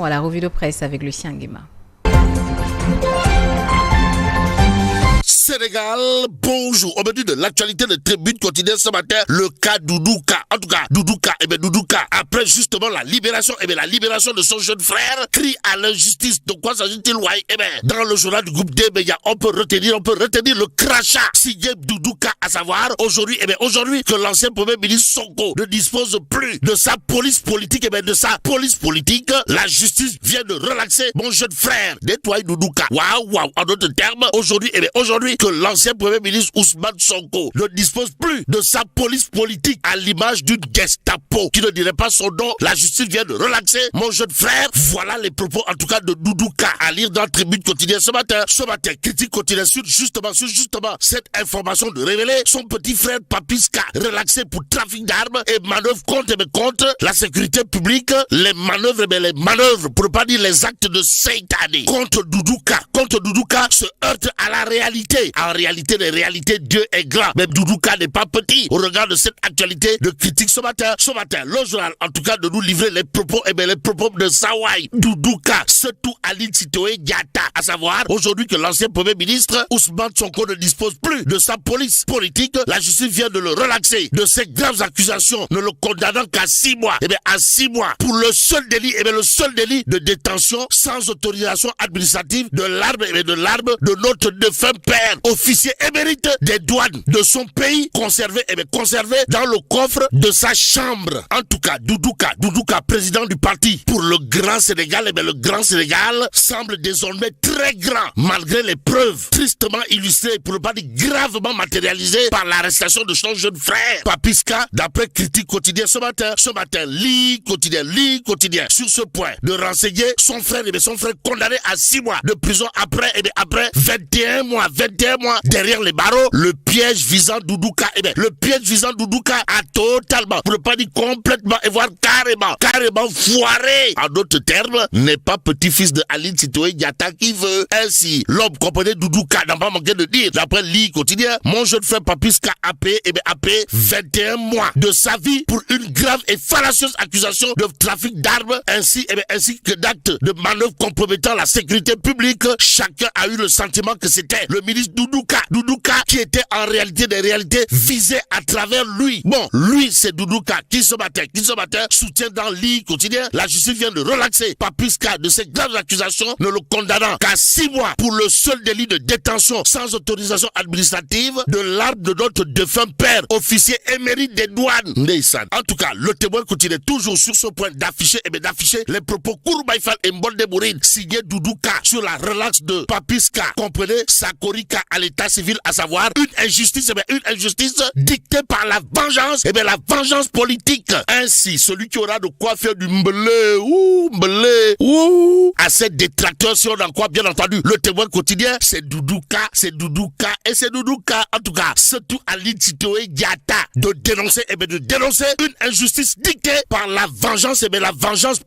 À la revue de presse avec Lucien Nguema. Sénégal, bonjour. Au menu de l'actualité de Tribune quotidienne ce matin, le cas Doudouka. En tout cas, Doudouka, après justement la libération de son jeune frère, crie à l'injustice. De quoi s'agit-il, ouais? Dans le journal du groupe D, on peut retenir le crachat signé Doudouka, à savoir aujourd'hui que l'ancien premier ministre Sonko ne dispose plus de sa police politique, la justice vient de relaxer mon jeune frère. Nettoie Doudouka. Waouh. En d'autres termes, aujourd'hui que l'ancien premier ministre Ousmane Sonko ne dispose plus de sa police politique à l'image d'une Gestapo qui ne dirait pas son nom. La justice vient de relaxer mon jeune frère. Voilà les propos en tout cas de Doudouka à lire dans la Tribune quotidienne ce matin. Critique quotidienne sur justement cette information de révéler son petit frère Papiska relaxé pour trafic d'armes et manœuvres contre la sécurité publique. Les manœuvres pour ne pas dire les actes de Seytané contre Doudouka se heurtent à la réalité. En réalité, les réalités, Dieu est grand. Même Doudouka n'est pas petit au regard de cette actualité de critique ce matin. Le journal, en tout cas, de nous livrer les propos de Sawai Doudouka, surtout Aline Sitoé Diatta. À savoir, aujourd'hui que l'ancien premier ministre Ousmane Sonko ne dispose plus de sa police politique. La justice vient de le relaxer de ces graves accusations, ne le condamnant qu'à 6 mois. À 6 mois pour le seul délit de détention sans autorisation administrative de l'arme de notre défunt père, officier émérite des douanes de son pays, conservé dans le coffre de sa chambre. En tout cas, Doudouka, président du parti pour le Grand Sénégal, le Grand Sénégal semble désormais très grand, malgré les preuves tristement illustrées, pour ne pas dire gravement matérialisées par l'arrestation de son jeune frère, Papiska, d'après Critique quotidien ce matin, lit quotidien, sur ce point, de renseigner son frère, condamné à 6 mois de prison après 21 mois derrière les barreaux. Le piège visant Doudouka a totalement, pour ne pas dire complètement, et voire carrément foiré. En d'autres termes, n'est pas petit-fils de Aline Sitoé Diatta qui veut. Ainsi, l'homme comprenait Doudouka n'a pas manqué de dire, d'après Lit quotidien, mon jeune frère Papiska a payé 21 mois de sa vie pour une grave et fallacieuse accusation de trafic d'armes, ainsi que d'actes de manœuvre compromettant la sécurité publique. Chacun a eu le sentiment que c'était le ministre Doudouka qui était en réalité des réalités visées à travers lui. Lui c'est Doudouka qui ce matin soutient dans Lit quotidien. La justice vient de relaxer Papiska de ces graves accusations, ne le condamnant qu'à 6 mois pour le seul délit de détention sans autorisation administrative de l'arme de notre défunt père, officier émérite des douanes. Neysan. En tout cas, le témoin continue toujours sur ce point d'afficher les propos Kouroubaïfal et Mbonde Mourine signé Doudouka sur la relaxe de Papiska. Comprenez Sakorika à l'état civil, à savoir une injustice dictée par la vengeance politique. Ainsi, celui qui aura de quoi faire du mbelé à ses détracteurs, si on en croit bien entendu le témoin quotidien, c'est Doudouka. En tout cas, surtout Aline Sitoé Diatta de dénoncer une injustice dictée par la vengeance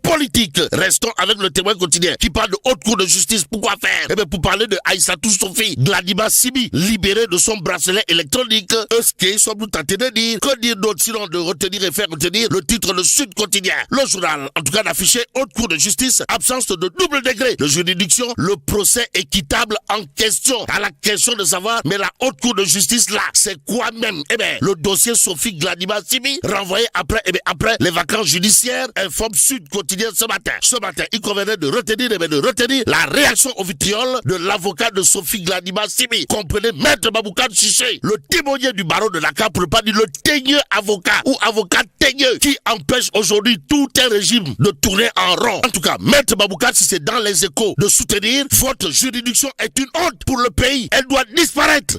politique. Restons avec le témoin quotidien qui parle de haute cour de justice. Pourquoi faire? Pour parler de Aïssatou Sophie Gladiba Sibi, libérée de son bracelet électronique. Ce qu'ils sont nous tentés de dire. Que dire d'autre sinon de retenir et faire retenir le titre de Sud Quotidien. Le journal, en tout cas, d'afficher haute cour de justice, absence de double degré de juridiction, le procès équitable en question. À la question de savoir, mais la haute cour de justice là, c'est quoi même? Le dossier Sophie Gladiba Sibi, renvoyé après les vacances judiciaires, informe Sud Quotidien ce matin. Il convenait de retenir la réaction au vitriol de l'avocat de Sophie Gladiba Sibi. Comprenez, Maître Baboukan Chiché, le témoigné du barreau de Dakar, pour ne pas dire le teigneux avocat ou avocat teigneux qui empêche aujourd'hui tout un régime de tourner en rond. En tout cas, Maître Baboukan Chiché dans Les Échos de soutenir votre juridiction est une honte pour le pays. Elle doit disparaître.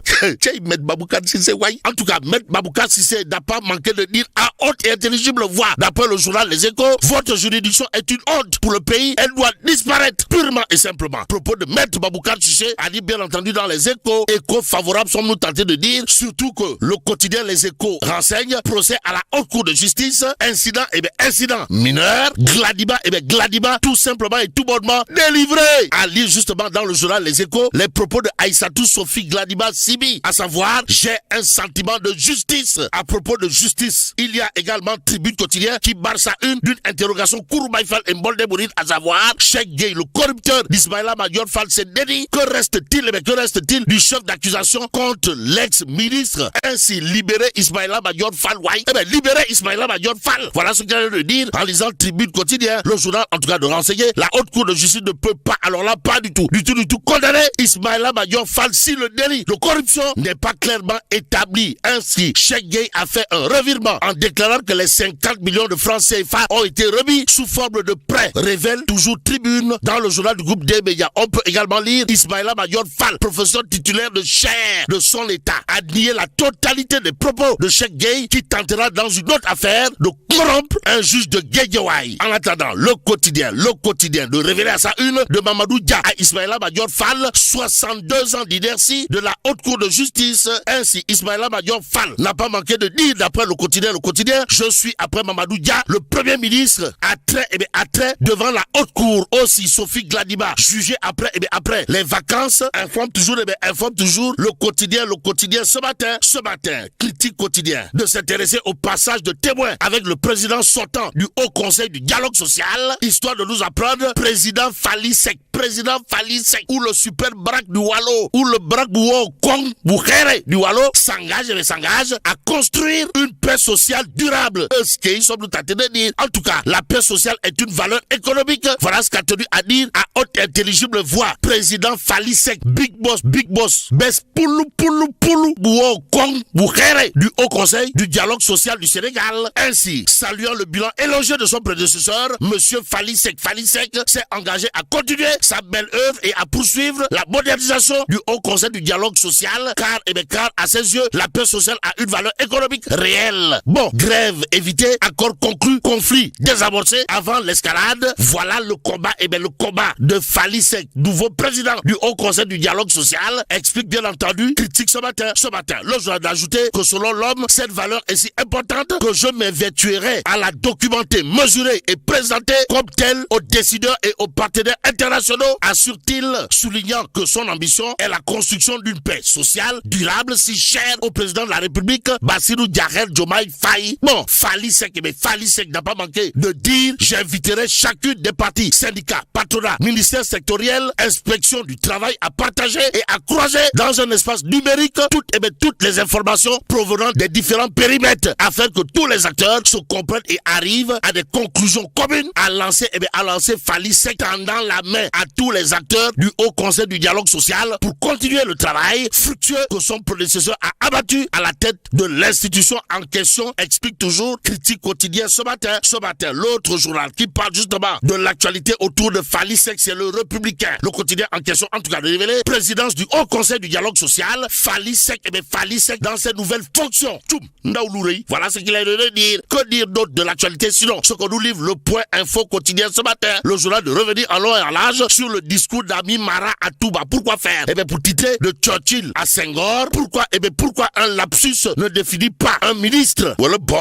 Maître Baboukan Chiché, ouais. En tout cas, Maître Baboukan Chiché n'a pas manqué de dire à haute et intelligible voix, d'après le journal Les Échos, votre juridiction est une honte pour le pays. Elle doit disparaître purement et simplement. Propos de Maître Baboukan Chiché a dit bien entendu dans Les Échos. Échos favorables sommes-nous tentés de dire, surtout que le quotidien Les Échos renseigne procès à la haute cour de justice, incident mineur, Gladiba tout simplement et tout bonnement environnement délivré. À lire justement dans le journal Les Échos les propos de Aïssatou Sophie Gladiba Sibi, à savoir j'ai un sentiment de justice. À propos de justice, il y a également Tribune Quotidien qui barre sa une d'une interrogation Kouroumaï Fall et Mbolde Mouride, à savoir Cheikh Gueye, le corrupteur d'Ismaïla Madior Fall s'est dédié. Que reste-t-il du chef d'accusation contre l'ex-ministre? Ainsi libérer Ismaïla Madior Fall. Libérer Ismaïla Madior Fall. Voilà ce qu'il a de dire en lisant Tribune Quotidien, le journal en tout cas de renseigner. La haute cour de justice ne peut pas, alors là pas du tout condamner Ismaïla Madior Fall si le délit de corruption n'est pas clairement établi. Ainsi, Cheikh Gueye a fait un revirement en déclarant que les 50 millions de francs CFA ont été remis sous forme de prêt, révèle toujours Tribune dans le journal du groupe des médias. On peut également lire Ismaïla Madior Fall, professeur titulaire de chaire de son état, a nié la totalité des propos de Cheikh Gueye qui tentera dans une autre affaire de corrompre un juge de Guédiawaye. En attendant, le quotidien de révéler à sa une de Mamadou Dia à Ismaïla Madior Fall, 62 ans d'inertie de la haute cour de justice. Ainsi, Ismaïla Madior Fall n'a pas manqué de dire d'après le quotidien, je suis après Mamadou Dia, le premier ministre à trait devant la haute cour. Aussi, Sophie Gladiba, jugée après les vacances, informe toujours le quotidien ce matin, critique quotidien de s'intéresser au passage de témoins avec le président sortant du Haut Conseil du dialogue social, histoire de nous apprendre président Fally Seck, ou le super braque du Wallo, ou le braque du Wallo s'engage à construire une paix sociale durable. Ce qu'ils sont nous tentés de dire. En tout cas, la paix sociale est une valeur économique. Voilà ce qu'a tenu à dire à haute intelligible voix président Fally Seck, Big Boss, Bes Poulou, du Haut Conseil du dialogue social du Sénégal. Ainsi, saluant le bilan élogieux de son prédécesseur, monsieur Fally Seck s'est engagé à continuer sa belle œuvre et à poursuivre la modernisation du Haut Conseil du dialogue social, car à ses yeux, la paix sociale a une valeur économique réelle. Bon, grève évitée, accord conclu, conflit désamorcé avant l'escalade. Voilà le combat de Fally Seck, nouveau président du Haut Conseil du dialogue social, explique bien entendu, critique ce matin. Le journal d'ajouter que selon l'homme, cette valeur est si importante que je m'évertuerai à la documenter, mesurer et présenter comme telle aux décideurs et aux partenaires internationaux, assure-t-il, soulignant que son ambition est la construction d'une paix sociale durable si chère au président de la République, Bassirou Diomaye Faye. Bon, Fally Seck n'a pas manqué de dire: j'inviterai chacune des parties, syndicats, patronat, ministère sectoriel, inspection du travail à partager et à croiser dans un espace numérique toutes les informations provenant des différents périmètres afin que tous les acteurs se comprennent et arrivent à des conclusions communes. À lancer Fally Seck, tendant la main à tous les acteurs du Haut Conseil du dialogue social pour continuer le travail fructueux que son prédécesseur a abattu à la tête de l'institution en question, explique toujours critique quotidien ce matin. L'autre journal qui parle justement de l'actualité autour de Fally Seck, c'est le Républicain. Le quotidien en question, en tout cas de révéler, présidence du Haut Conseil du dialogue social, Fally Seck dans ses nouvelles fonctions. Voilà ce qu'il a de dire. Que dire d'autre de l'actualité sinon ce que nous livre le Point Info quotidien ce matin, le journal de revenir en long et en large sur le discours d'Ami Mara à Touba. Pourquoi faire? Pour titrer de Churchill à Senghor. Pourquoi un lapsus ne définit pas un ministre?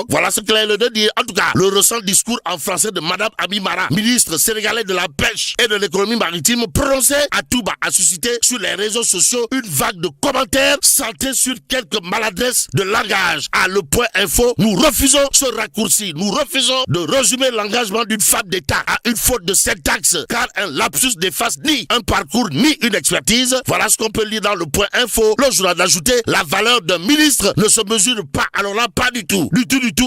Voilà ce qu'il a de dire. En tout cas, le récent discours en français de Madame Ami Mara, ministre sénégalais de la pêche et de l'économie maritime, prononcé à Touba, a suscité sur les réseaux sociaux une vague de commentaires centrés sur quelques maladresses de langage. À Le Point Info, nous refusons ce raccourci. Nous refusons de résumer l'engagement d'une femme d'État à une faute de syntaxe, car un lapsus n'efface ni un parcours ni une expertise. Voilà ce qu'on peut lire dans Le Point Info. Le journal d'ajouter: la valeur d'un ministre ne se mesure pas, alors là, pas du tout,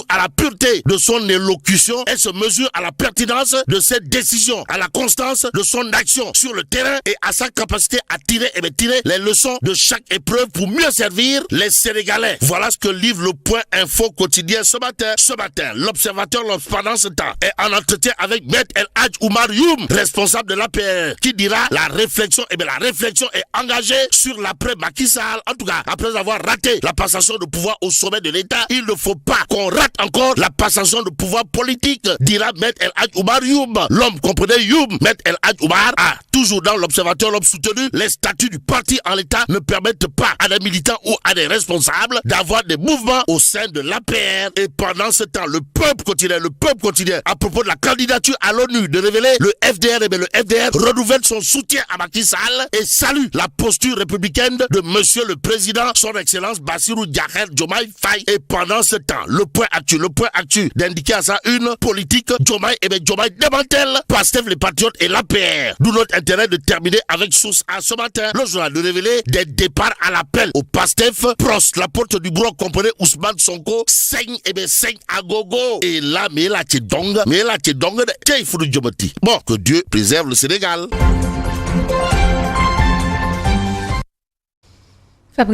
à la pureté de son élocution, elle se mesure à la pertinence de ses décisions, à la constance de son action sur le terrain et à sa capacité à tirer les leçons de chaque épreuve pour mieux servir les Sénégalais. Voilà ce que livre Le Point Info quotidien ce matin. L'Observateur, pendant ce temps, est en entretien avec Maître El Hadj Oumar Youm, responsable de l'APR, qui dira la réflexion est engagée sur l'après Macky Sall. En tout cas, après avoir raté la passation de pouvoir au sommet de l'État, il ne faut pas qu'on rate encore la passation de pouvoir politique, dira Maître El Hadj Oumar Youm. L'homme, comprenez Youm, Maître El Hadj Oumar, a toujours dans l'Observateur, l'homme soutenu, les statuts du parti en l'état ne permettent pas à des militants ou à des responsables d'avoir des mouvements au sein de l'APR. Et pendant ce temps, le peuple continue à propos de la candidature à l'ONU de révéler le FDR. Et bien le FDR renouvelle son soutien à Macky Sall et salue la posture républicaine de monsieur le président, son excellence Bassirou Diomaye Faye. Et pendant ce temps, le point actu d'indiquer à sa une politique Diomaye démantèle Pastef, les patriotes et l'APR. D'où notre intérêt de terminer avec source à ce matin. Le journal de révéler des départs à l'appel au Pastef. Prost, la porte du bureau, comprenez Ousmane Sonko, saigne à gogo. Et là, mais là, t'es dong, qu'il faut du Djomoti. Bon, que Dieu préserve le Sénégal. Fabrice